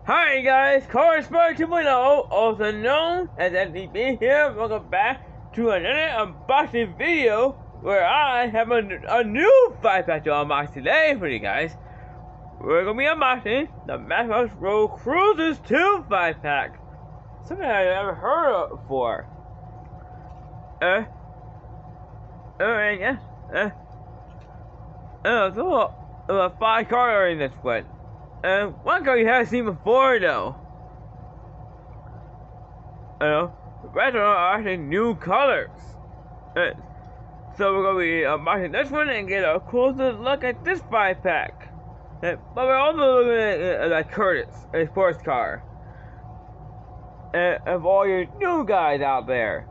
Hi guys, Car Spy 2.0, also known as FDB here. Welcome back to another unboxing video where I have a new 5-pack to unbox today for you guys. We're going to be unboxing the Matchbox Road Cruisers 2 5-pack. Something I've never heard of before. There's 5 cars in this one. One car you haven't seen before though. The rest are actually new colors. So we're going to be unboxing this one and get a closer look at this 5-pack. But we're also looking at Curtis, a sports car. Of all your new guys out there.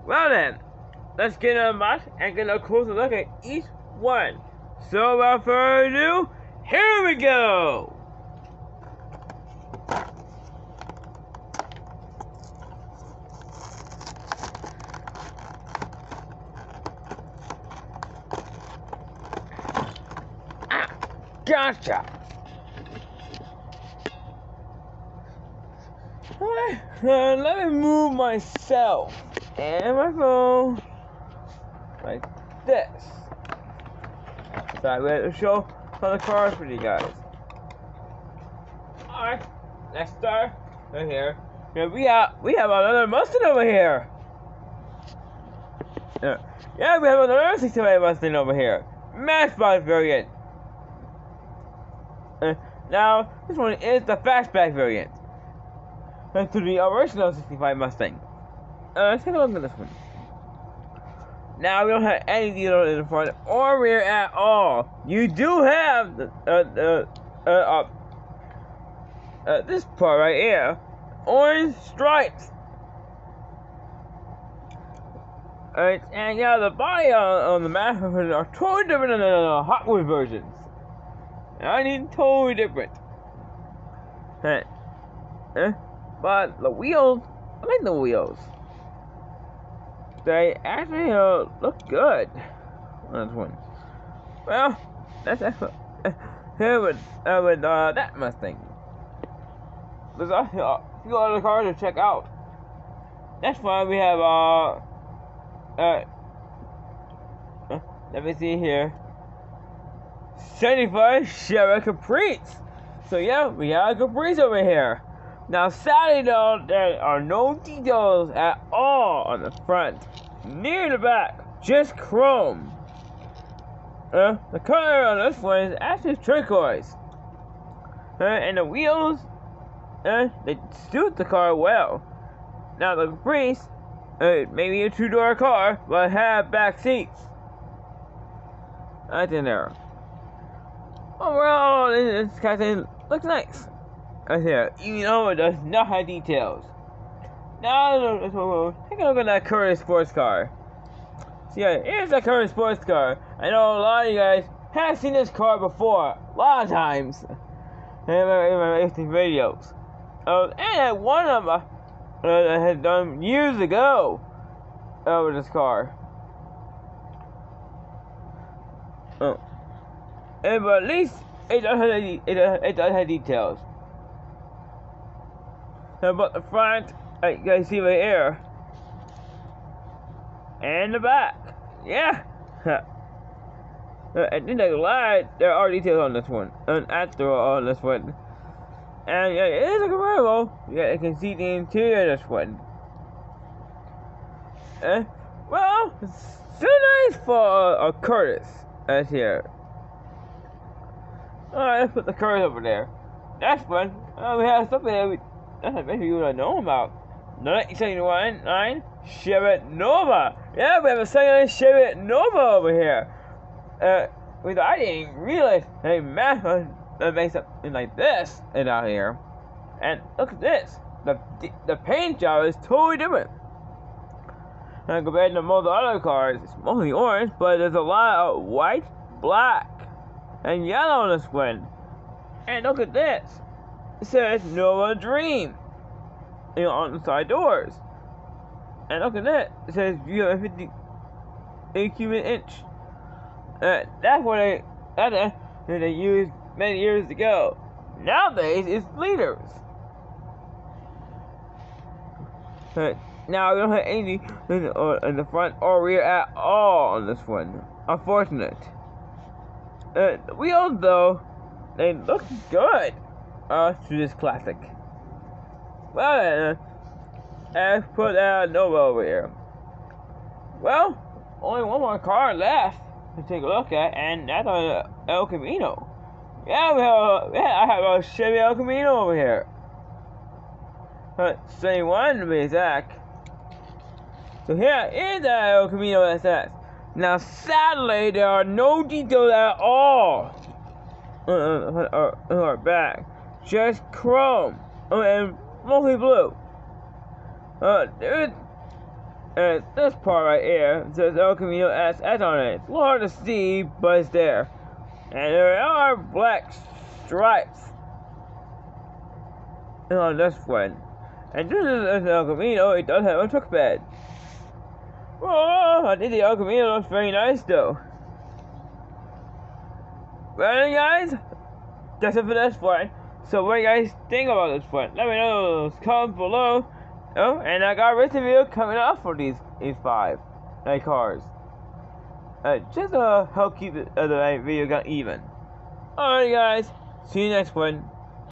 Well then, let's get unboxed and get a closer look at each one. So without further ado, here we go! Gotcha! Let me move myself and my phone like this. So I'm going to show some of the cars for you guys. Alright, let's start right here. We have another Mustang over here. Yeah, we have another 68 Mustang over here. Matchbox variant. Now, this one is the fastback variant. To the original 65 Mustang. Let's take a look at this one. Now, we don't have any detail in the front or rear at all. You do have this part right here, orange stripes. And yeah, the body on the Matchbox are totally different than the Hot Wheels versions. I mean, totally different. But the wheels, I like the wheels. They actually look good on this one. Well, that's here with that Mustang. There's also a few other cars to check out. That's why we have let me see here. 75 Chevy Caprice. So yeah, we have a Caprice over here. Now sadly though, there are no details at all on the front, near the back, just chrome. The color on this one is actually turquoise. And the wheels, they suit the car well. Now the Caprice, maybe a 2-door car, but have back seats. Right in there. Overall, this kind of thing looks nice. Right here, even though it does not have details. Now, take a look at that Curtis sports car. So yeah, here's that Curtis sports car. I know a lot of you guys have seen this car before, a lot of times, in my recent videos. And one of them I had done years ago with this car. But at least it does have details. But the front, you guys see right here, and the back, yeah. I think I lied. There are details on this one, and after all on this one, and yeah, it is a convertible. Yeah, you can see the interior of this one. Well, it's so nice for a Curtis. That's here. Alright, let's put the Curtis over there. That's one. We have something that maybe you would know about. 1979 Chevy Nova. Yeah, we have a 79 Chevy Nova over here. I didn't realize a Matchbox makes something like this out here. And look at this. The paint job is totally different. And compared to most other cars, it's mostly orange, but there's a lot of white, black, and yellow on this one. And look at this. It says Nova Dream, on the side doors. And look at that. It says view at 58 cubic inch. That's what they used many years ago. Nowadays, it's liters. Now, we don't have anything in the front or rear at all on this one. Unfortunate. The wheels, though, they look good to this classic. Well, then, let's put that Nova over here. Well, only one more car left to take a look at, and that's on El Camino. Yeah, I have a Chevy El Camino over here. Same one to be exact. So here is the El Camino SS. Now, sadly, there are no details at all on our back. Just chrome and mostly blue. There's this part right here says El Camino SS on it. It's a little hard to see, but it's there. And there are black stripes on this one. And this is El Camino. It does have a truck bed. Oh, I think the El Camino looks very nice though. Well, guys, that's it for this one. So what do you guys think about this one? Let me know in the comments below. Oh, and I got a race review coming up for these 5 cars. Just to help keep the video gun even. Alright guys, see you next one.